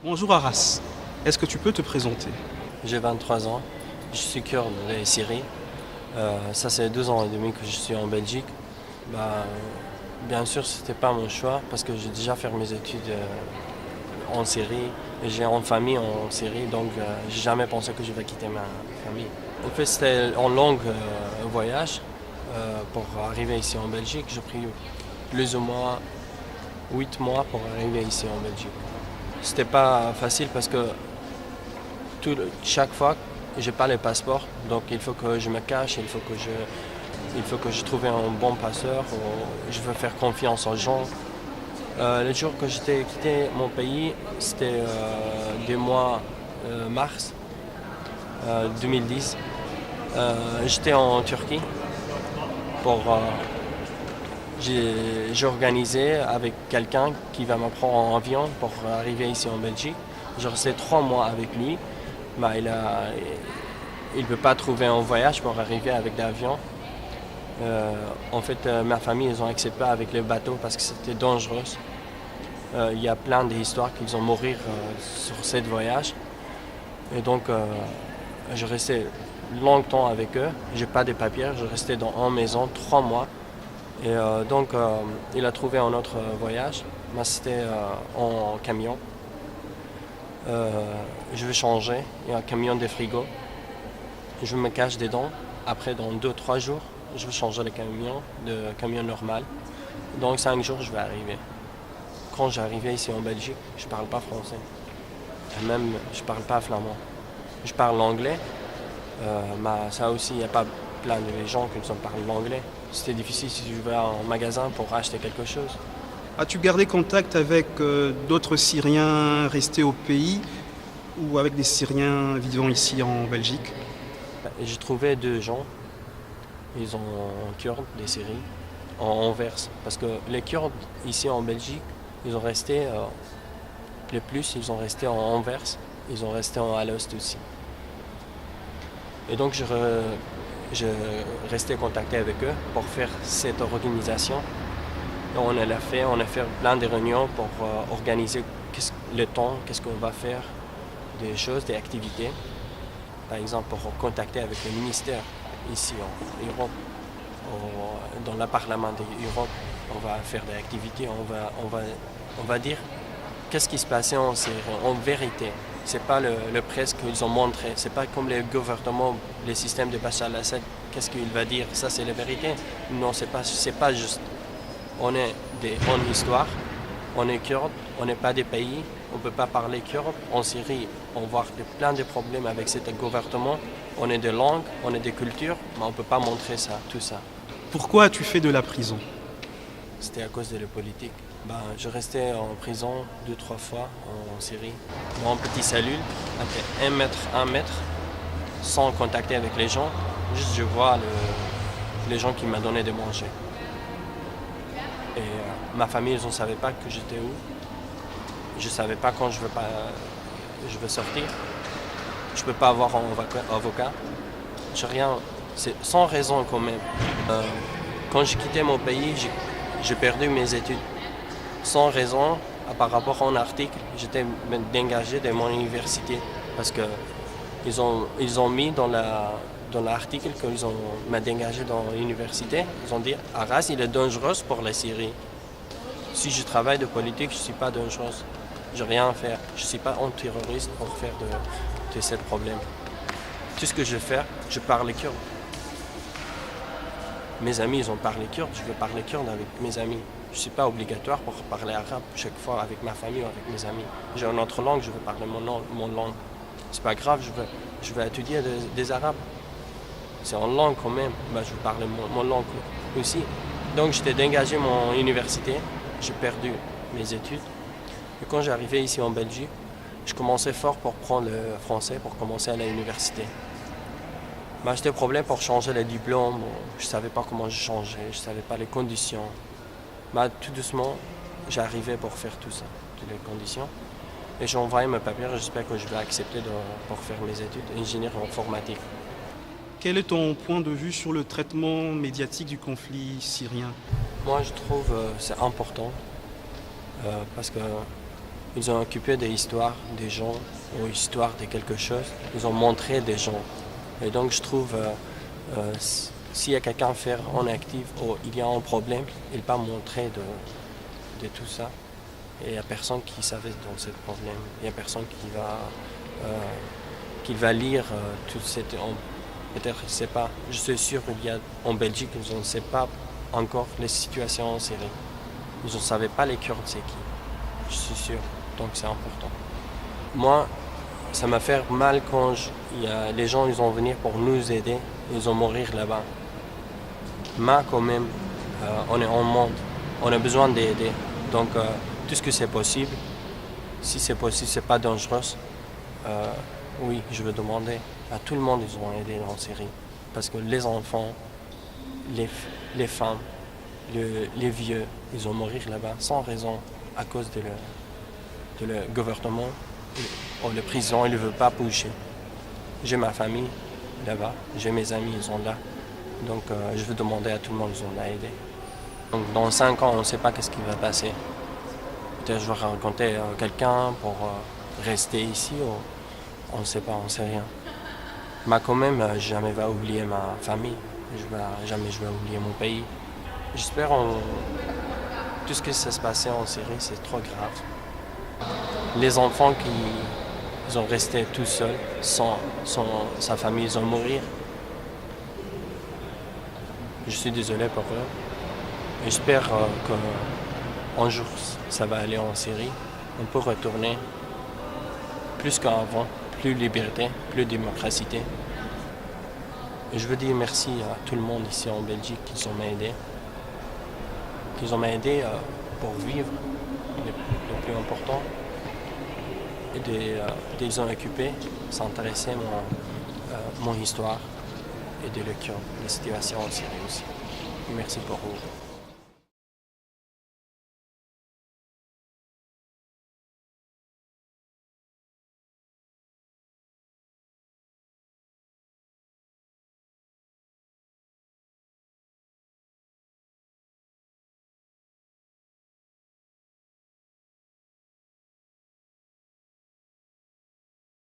Bonjour Aras, est-ce que tu peux te présenter? J'ai 23 ans, je suis kurde de Syrie. Ça c'est 2 ans et demi que je suis en Belgique. Bah, bien sûr, c'était pas mon choix parce que j'ai déjà fait mes études en Syrie et j'ai une famille en Syrie, donc j'ai jamais pensé que je vais quitter ma famille. En fait, c'était un long voyage pour arriver ici en Belgique. J'ai pris plus ou moins 8 mois pour arriver ici en Belgique. C'était pas facile parce que chaque fois, j'ai pas le passeport, donc il faut que je me cache, il faut que je trouve un bon passeur, ou je veux faire confiance aux gens. Le jour que j'ai quitté mon pays, c'était du mois mars 2010. J'étais en Turquie pour j'ai organisé avec quelqu'un qui va me prendre en avion pour arriver ici en Belgique. J'ai resté 3 mois avec lui. Bah, il ne peut pas trouver un voyage pour arriver avec l'avion. En fait, ma famille, ils ont accepté avec le bateau parce que c'était dangereux. Il y a plein d'histoires qu'ils ont mourir sur ce voyage. Et donc, je restais longtemps avec eux. J'ai pas de papiers, je restais dans une maison 3 mois. Et donc, il a trouvé un autre voyage. Moi, c'était en camion. Je vais changer, il y a un camion de frigo. Je me cache dedans. Après, dans 2-3 jours, je vais changer le camion de camion normal. Donc 5 jours, je vais arriver. Quand j'arrivais ici en Belgique, je ne parle pas français. Et même, je ne parle pas flamand. Je parle l'anglais. Mais ça aussi, il n'y a pas plein de gens qui ne parlent l'anglais. C'était difficile si je vais en magasin pour acheter quelque chose. As-tu gardé contact avec d'autres Syriens restés au pays ou avec des Syriens vivant ici en Belgique? J'ai trouvé 2 gens. Ils sont kurdes des Syries, en Anvers. Parce que les Kurdes ici en Belgique, ils ont resté, les plus, ils ont resté en Anvers, ils ont resté en Alost aussi. Et donc je restais contacté avec eux pour faire cette organisation. Et on a fait plein de réunions pour organiser le temps, qu'est-ce qu'on va faire, des choses, des activités. Par exemple, pour contacter avec le ministère ici en Europe, dans le Parlement de l'Europe, on va faire des activités, on va dire qu'est-ce qui se passait en Syrie, en vérité. C'est pas le presse qu'ils ont montré, c'est pas comme le gouvernement, le système de Bachar al-Assad, qu'est-ce qu'il va dire, ça c'est la vérité. Non, c'est pas juste. On est en histoire, on est kurde, on n'est pas des pays, on ne peut pas parler kurde. En Syrie, on voit plein de problèmes avec ce gouvernement. On est de langues, on est de cultures, mais on ne peut pas montrer ça, tout ça. Pourquoi as-tu fait de la prison? C'était à cause de la politique. Je restais en prison 2-3 fois en Syrie, dans une petite cellule, après 1 mètre, sans contacter avec les gens. Juste je vois les gens qui m'ont donné de manger. Et ma famille, ils ne savaient pas que j'étais où. Je ne savais pas quand je veux sortir. Je ne peux pas avoir un avocat. J'ai rien. C'est sans raison quand même. Quand j'ai quitté mon pays, j'ai perdu mes études. Sans raison, par rapport à un article, j'étais dégagé de mon université. Parce qu'ils ont mis dans l'article qu'ils ont m'a dégagé dans l'université. Ils ont dit Arras, il est dangereux pour la Syrie. Si je travaille de politique, je ne suis pas dangereuse. Je n'ai rien à faire. Je ne suis pas un terroriste pour faire de ces problèmes. Tout ce que je fais, je parle kurde. Mes amis, ils ont parlé kurde, je veux parler kurde avec mes amis. Je ne suis pas obligatoire pour parler arabe chaque fois avec ma famille ou avec mes amis. J'ai une autre langue, je veux parler mon langue. C'est pas grave, je veux étudier des arabes. C'est en langue quand même. Je veux parler mon langue aussi. Donc j'étais dégagé de mon université, j'ai perdu mes études. Et quand j'arrivais ici en Belgique, je commençais fort pour prendre le français pour commencer à l'université. J'étais problème pour changer le diplôme, je ne savais pas comment je changeais, je ne savais pas les conditions. Tout doucement, j'arrivais pour faire tout ça, toutes les conditions. Et j'ai envoyé mes papiers, j'espère que je vais accepter pour faire mes études d'ingénieur informatique. Quel est ton point de vue sur le traitement médiatique du conflit syrien? Moi, je trouve que c'est important parce que Ils ont occupé des histoires des gens ou histoires de quelque chose. Ils ont montré des gens. Et donc je trouve, s'il y a quelqu'un à faire en actif ou il y a un problème, il peut montrer de tout ça. Et il n'y a personne qui savait dans ce problème. Il n'y a personne qui va lire tout cette... Peut-être, je ne sais pas. Je suis sûr qu'il y a en Belgique, ils ne savent pas encore les situations en Syrie. Ils ne savaient pas les Kurdes c'est qui. Je suis sûr. Donc c'est important. Moi, ça m'a fait mal quand les gens ils vont venir pour nous aider. Ils vont mourir là-bas. Mais quand même, on est en monde. On a besoin d'aider. Donc tout ce que c'est possible, si c'est possible, c'est pas dangereux. Oui, je veux demander à tout le monde, ils vont aider en Syrie. Parce que les enfants, les femmes, les vieux, ils vont mourir là-bas sans raison à cause de le gouvernement ou la prison, ils ne veulent pas bouger. J'ai ma famille là-bas, j'ai mes amis, ils sont là. Donc je veux demander à tout le monde, ils vont l'aider. Donc dans 5 ans, on ne sait pas ce qui va passer. Peut-être je vais rencontrer quelqu'un pour rester ici, ou on ne sait pas, on ne sait rien. Mais quand même, jamais je vais oublier ma famille, jamais je vais oublier mon pays. J'espère tout ce qui s'est passé en Syrie, c'est trop grave. Les enfants qui ont resté tout seuls, sans sa famille, ils vont mourir. Je suis désolé pour eux. J'espère qu'un jour, ça va aller en Syrie. On peut retourner plus qu'avant, plus liberté, plus démocratie. Et je veux dire merci à tout le monde ici en Belgique qui ont m'aidé. Qui ont m'aidé pour vivre, le plus important. Et des ont occupé, s'intéresser à mon histoire et de la situation en Syrie aussi. Merci pour vous.